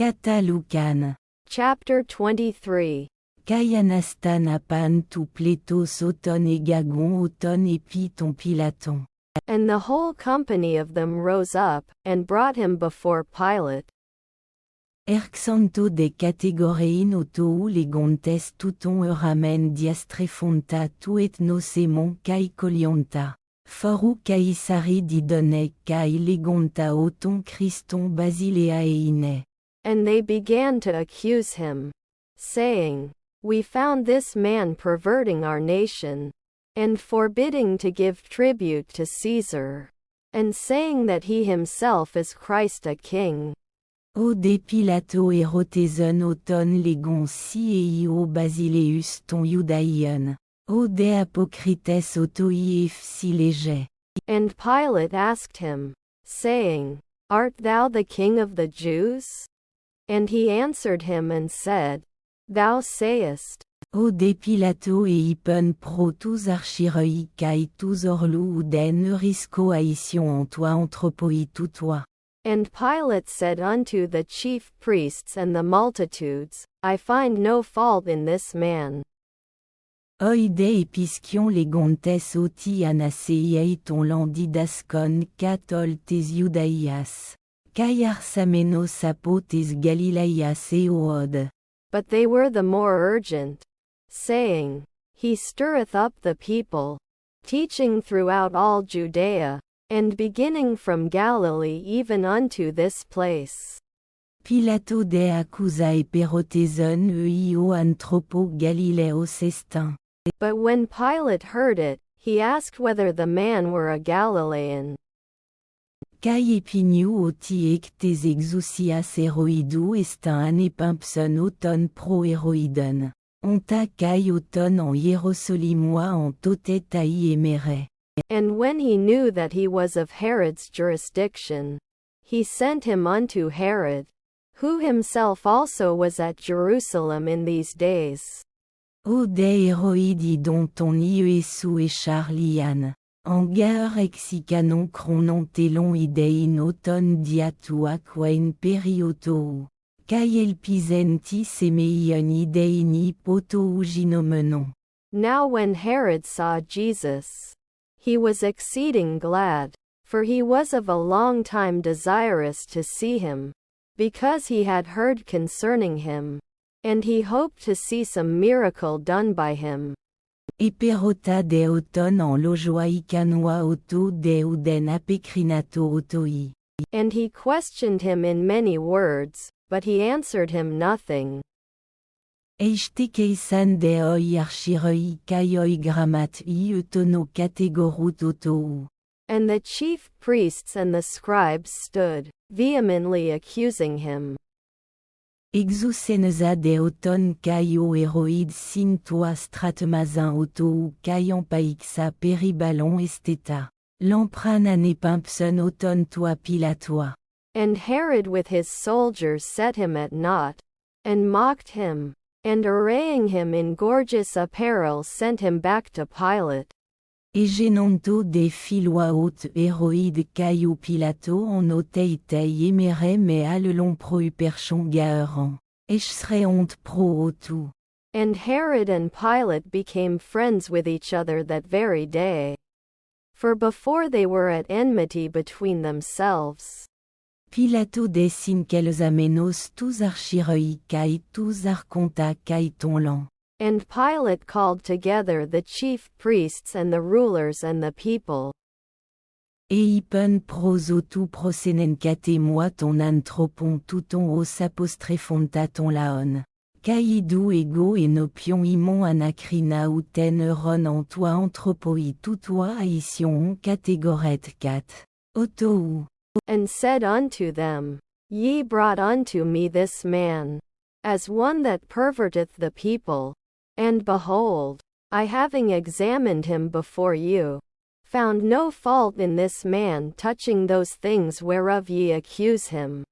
Katalukan. Chapter 23. Kayanastan apan tu plétos auton et gagon auton et piton pilaton. And the whole company of them rose up, and brought him before Pilate. Erxanto de categorein autou legontes touton euramen diastrefonta tu ethnosemon kai colionta. Foru caisari didone kai legonta auton Christon basilea eine. And they began to accuse him, saying, We found this man perverting our nation, and forbidding to give tribute to Caesar, and saying that he himself is Christ a king. O de Pilato eroteson auton legon si eio basileus ton Iudaion, o de apocrites autoi si léger. And Pilate asked him, saying, Art thou the king of the Jews? And he answered him and said, Thou sayest. O de Pilato e ipon pro tous archiroi kai tous orlou ou den eurisco aission en toi anthropoi toi. And Pilate said unto the chief priests and the multitudes, I find no fault in this man. Oide episcion legontes oti anaseiei ton landidascon catol tes Iudaias. Kai arsamenos apotes Galileias eood. But they were the more urgent, saying, He stirreth up the people, teaching throughout all Judea, and beginning from Galilee even unto this place. Pilato de accusa e peroteson eio anthropo Galileos estin. But when Pilate heard it, he asked whether the man were a Galilean. Kai epignu oti ectes exousias heroidou estin anepimpson auton pro heroidon. Onta kai auton en Hierosolimois en totet ai emere. And when he knew that he was of Herod's jurisdiction, he sent him unto Herod, who himself also was at Jerusalem in these days. O de héroïdi dont on iesu et charlian, en gaer exicanon cronon telon idein auton diatua quain periotou, kai elpisenti semeion ideini potou ginomenon. Now when Herod saw Jesus, he was exceeding glad, for he was of a long time desirous to see him, because he had heard concerning him, and he hoped to see some miracle done by him. Eperota de auton en lojoaicanoa auto de uden apecrinato autoi. And he questioned him in many words, but he answered him nothing. Eistekeisan de oi archiroi kai oi grammat eutono categorut autou. And the chief priests and the scribes stood, vehemently accusing him. Exouseneza de auton kai o héroïde sin toi stratmazin autou kai en paixa peribalon esteta. L'empran anepimpson auton toi pilatois. And Herod with his soldiers set him at naught, and mocked him, and arraying him in gorgeous apparel sent him back to Pilate. Et genonto de filoi haute héroïde kai o pilato en oteitei emere me alelon pro uperchon gaeran. Echsre honte pro autou. And Herod and Pilate became friends with each other that very day. For before they were at enmity between themselves. Pilato desin quels amenos tous archiroi kai tous arconta kai tonlan. And Pilate called together the chief priests and the rulers and the people. Et ipun prosotu prosenen kate moi ton anthropon touton os apostrefonta ton laon. Caïdou ego et nopion imon anacrina ou ten euron en toi anthropoi toutois aission catégoret cat. Otou. And said unto them, Ye brought unto me this man, as one that perverteth the people, and behold, I having examined him before you, found no fault in this man touching those things whereof ye accuse him.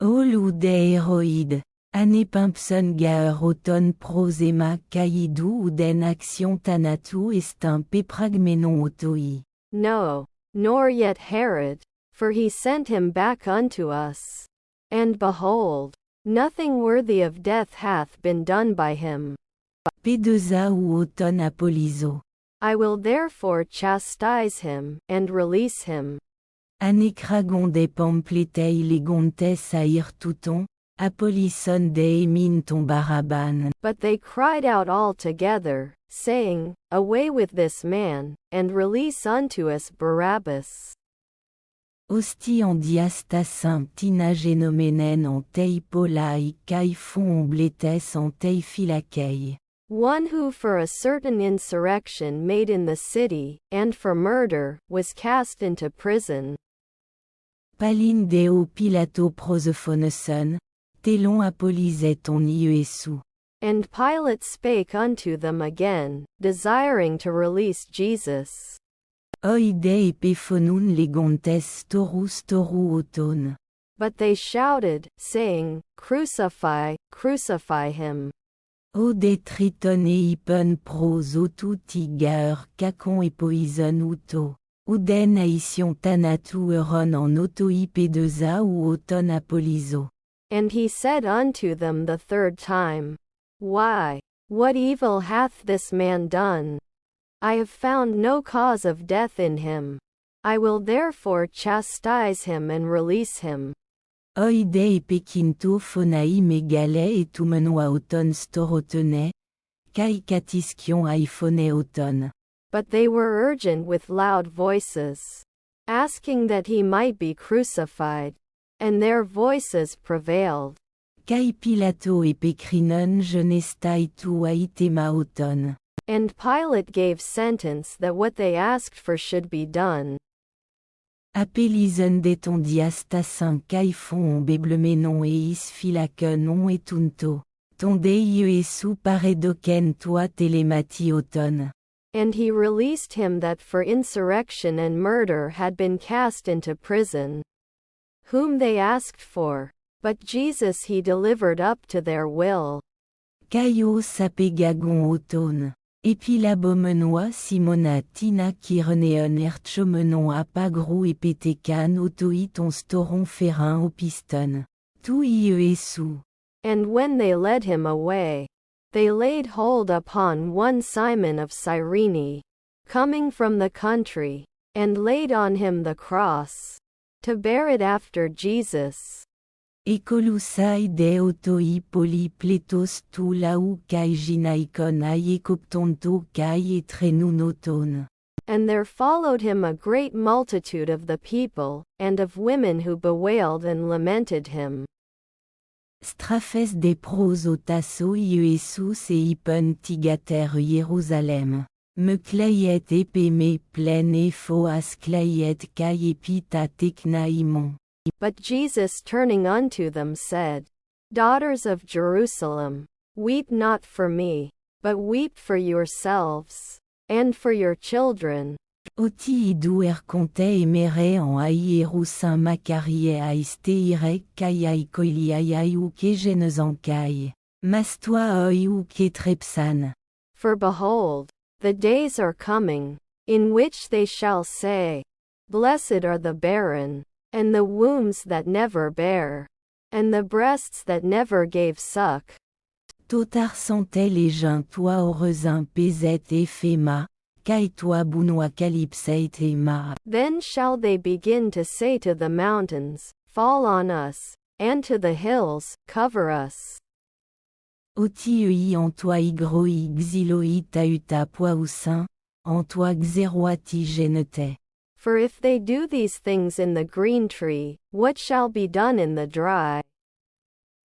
O lou de héroïde. Anepimpson gaer auton prosema caïdou ou den action tanatou estin pepragmenon autoi. No, nor yet Herod, for he sent him back unto us. And behold, Nothing worthy of death hath been done by him. P2A ou auton apolizo. I will therefore chastise him, and release him. Anekragon de pampletei legontes air touton, apolison de emin ton baraban. But they cried out all together, saying, Away with this man, and release unto us Barabbas. Hosti en diastasin tina genomenen en tei polai kai fon ombletes en tei philakei. One who for a certain insurrection made in the city, and for murder, was cast into prison. Palin deo pilato prosophoneson, telon apolizet ton iesu. And Pilate spake unto them again, desiring to release Jesus. Oide epephonoun legontes torus toru auton. But they shouted, saying, Crucify, crucify him. O detriton eipen pros otu tigaur kakon epoison uto. Ouden aision tanatu euron en auto P2A ou auton apolizo. And he said unto them the third time, Why, what evil hath this man done? I have found no cause of death in him. I will therefore chastise him and release him. Oide epekinto phonai megale etumenoa auton storotene, kai katiskion aiphone auton. But they were urgent with loud voices, asking that he might be crucified. And their voices prevailed. Kai pilato epecrinon genestai tu aitema auton. And Pilate gave sentence that what they asked for should be done. Apelison de ton diastasin kai fon beblemenon eis philakenon etunto. Ton deiesu paredoken toi telemati auton. And he released him that for insurrection and murder had been cast into prison, whom they asked for, but Jesus he delivered up to their will. Caio sapegagon auton. Epilabomenoa simona tina kireneon erchomenon apagrou epetekan autoi ton storon ferrin au piston. Tu iesu. And when they led him away, they laid hold upon one Simon of Cyrene, coming from the country, and laid on him the cross, to bear it after Jesus. Ecolusai de autoi polypletos tu lau kai ginaikon aiekoptonto kai etrenunoton. And there followed him a great multitude of the people, and of women who bewailed and lamented him. Strafes de pros otasso iesus e ipen tigater Jérusalem. Me clayet epeme plen e foas clayet kai epita teknaimon. But Jesus turning unto them said, Daughters of Jerusalem, weep not for me, but weep for yourselves, and for your children. Oti iduer conte emere en aierusin macarie aisteire kai aikoiliai ou ke genezankai. Mastoa oi ou ke trepsan. For behold, the days are coming, in which they shall say, Blessed are the barren, and the wombs that never bare, and the breasts that never gave suck. Totar santel et jeun toi heureusing pezet et fema, kai toi bunoa calypseit ema. Then shall they begin to say to the mountains, Fall on us, and to the hills, cover us. Otiei en toi igroi xiloi tauta poausin, en toi xeroati genete. For if they do these things in the green tree, what shall be done in the dry?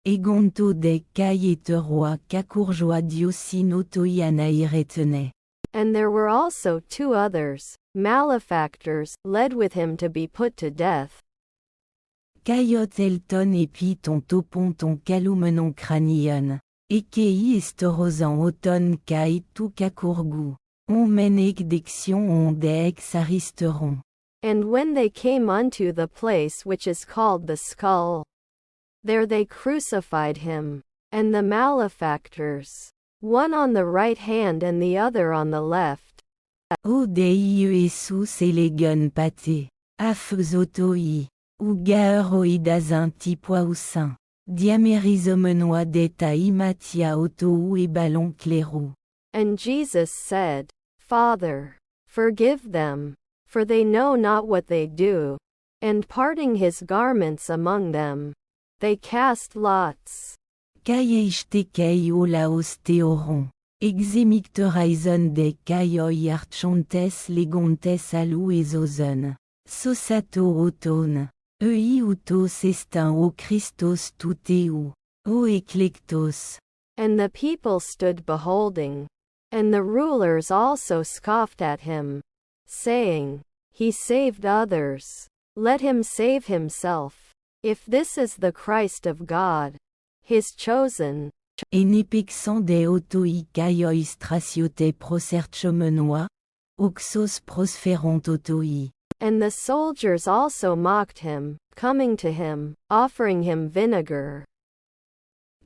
Egonto de kai et roi kakourjoa diosin otoi anairetene. And there were also two others, malefactors, led with him to be put to death. Kaiot elton epi ton topon ton calumenon cranion. Ekei estorosan auton kai tu kakourgou. On menek dexion on deex aristeron. And when they came unto the place which is called the skull, there they crucified him, and the malefactors, one on the right hand and the other on the left. O dei Jesus elegon pate, afzotoi, ou gaeroi dazin tipoausin. Diamérisomenois deta imatia autou et ballon clérou. And Jesus said, Father, forgive them, for they know not what they do. And parting his garments among them, they cast lots. Kai eichtekei o laos theoron. Exemicteraison de kai oi archontes legontes alou ezozen. Sosato auton. Ei outos estin o Christos tuteu. O eclectos. And the people stood beholding. And the rulers also scoffed at him, saying, He saved others. Let him save himself. If this is the Christ of God, his chosen. Enepexan de autoi kai ois traciote proserchomenois, oxos prosferont autoi. And the soldiers also mocked him, coming to him, offering him vinegar.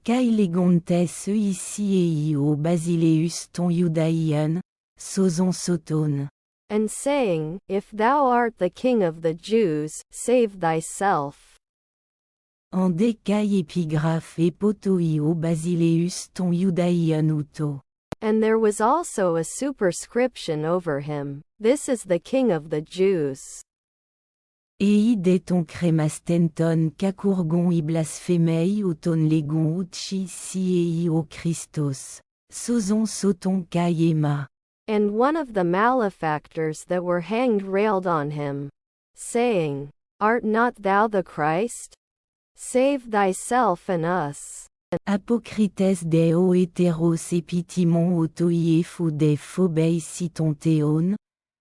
Kai legontes ici o basileus ton Iudaion, sozon soton. And saying, If thou art the king of the Jews, save thyself. En de kai epigraphe epotoi o basileus ton Iudaion uto. And there was also a superscription over him, This is the king of the Jews. Ei de ton cremastenton kakourgon I blasphemei o ton legon uchi si o Christos. Sozon soton kai ema. And one of the malefactors that were hanged railed on him, saying, Art not thou the Christ? Save thyself and us. Apocrites deo heteros epitimon autoi fou de phobei siton theon,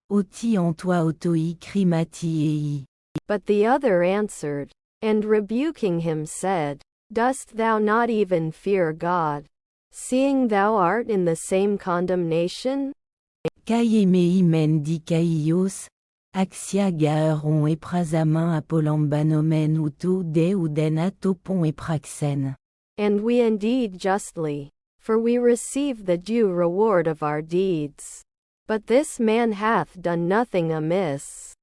oti en toi autoi crimati ei. But the other answered, and rebuking him said, Dost thou not even fear God, seeing thou art in the same condemnation? Kai emei men di kaios, axia gaeron eprasamen apolambanomen uto de uden atopon epraxen. And we indeed justly, for we receive the due reward of our deeds. But this man hath done nothing amiss.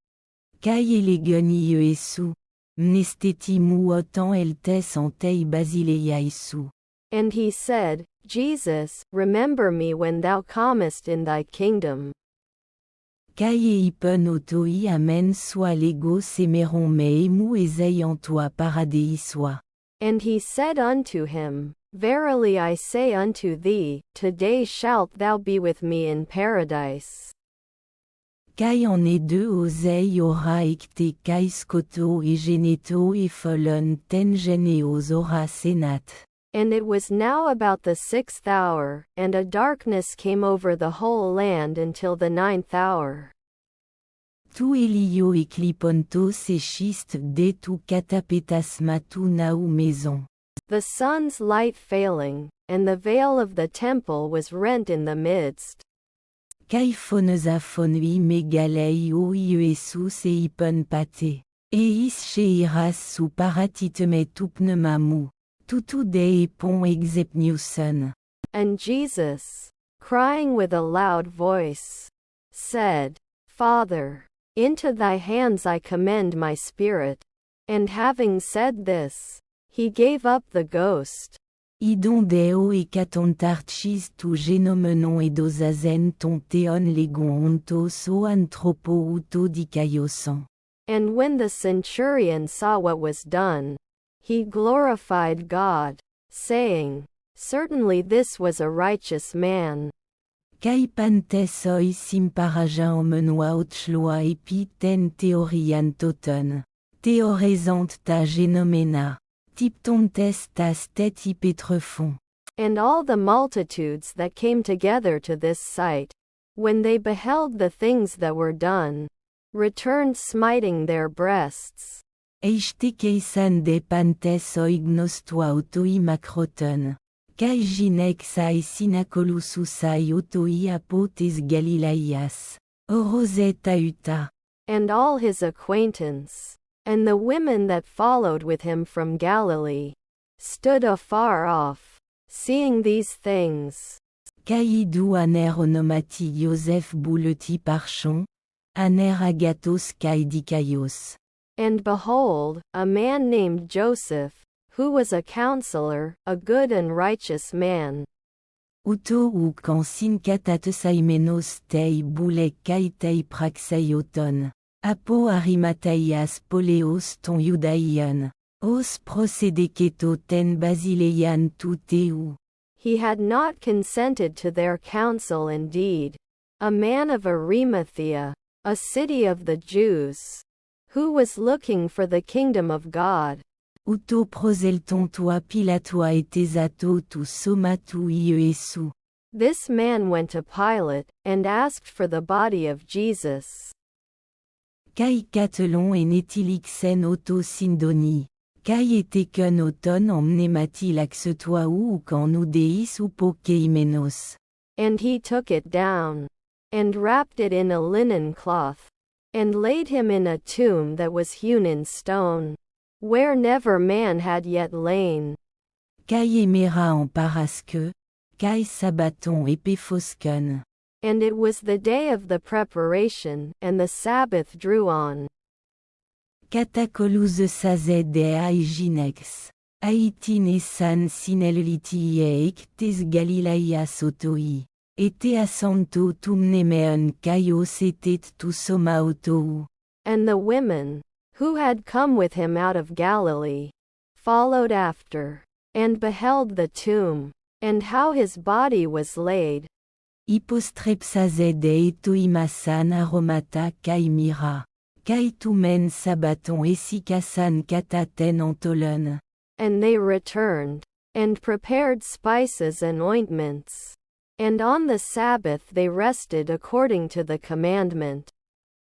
Kai elegoni esu, mnestetimu autant eltes antei basileiaisu. And he said, Jesus, remember me when thou comest in thy kingdom. Kai eipen autoi amen soit lego semeron me emu ezei en toi paradei soit. And he said unto him, Verily I say unto thee, today shalt thou be with me in paradise. Kai en e deux osei ora ecte kai scoto e geneto e folon ten geneos ora senat. And it was now about the 6th hour, and a darkness came over the whole land until the 9th hour. Tu elio eclipontos e schist de tu catapetasma tu nau maison. The sun's light failing, and the veil of the temple was rent in the midst. Kai phonesa phonui megalei o iesus e ipon pate. Eis cheiras su paratiteme tupnemamu. Tutu de epon exepniusen. And Jesus, crying with a loud voice, said, Father, into thy hands I commend my spirit. And having said this, he gave up the ghost. Idon deo e catontarchis tu genomenon e dosazen ton theon legon ontos o anthropo uto dikaiosan. And when the centurion saw what was done, he glorified God, saying, Certainly this was a righteous man. Kai pantes oi simparaja omenoa otchloa epi ten theorian toton. Theoresant ta genomena. Tiptontes tas tet ipetrefon. And all the multitudes that came together to this sight, when they beheld the things that were done, returned smiting their breasts. Eichtekeisan de pantes oignostua autoi macroton. Kai ginexai sinacolususai autoi apotes galilaias. Orozet auta. And all his acquaintance, and the women that followed with him from Galilee, stood afar off, seeing these things. Kai idu aner onomati Joseph bouleti parchon, aner agatos kai dikaios. And behold, a man named Joseph, who was a counselor, a good and righteous man. Uto ou kan sin katatesaimenos tei boulek kai tei praxei auton. Apo arimataias poleos ton judaion. Os procedeketo ten basileian tuteu. He had not consented to their counsel indeed. A man of Arimathea, a city of the Jews, who was looking for the kingdom of God. Uto proselton toi Pilatoa etesato tu somatu Iesu. This man went to Pilate, and asked for the body of Jesus. Kai catelon en etilixen auto sindoni. Kai eteken auton emnematilax toi ou kan nous deis ou pokeimenos. And he took it down, and wrapped it in a linen cloth, and laid him in a tomb that was hewn in stone, where never man had yet lain. Kai emera en parasque, kai sabaton epefosken. And it was the day of the preparation, and the Sabbath drew on. Katakoluz sazed de aiginex. Aitin san sinelitiek tes Galilaia sotoi. Ete asanto tumnemeon kaios etet tu soma otou. And the women, who had come with him out of Galilee, followed after, and beheld the tomb, and how his body was laid. Hypostrepsazed etoimasan aromata kai mira. Kai tumen sabaton esikasan kataten antolon. And they returned, and prepared spices and ointments. And on the Sabbath they rested according to the commandment.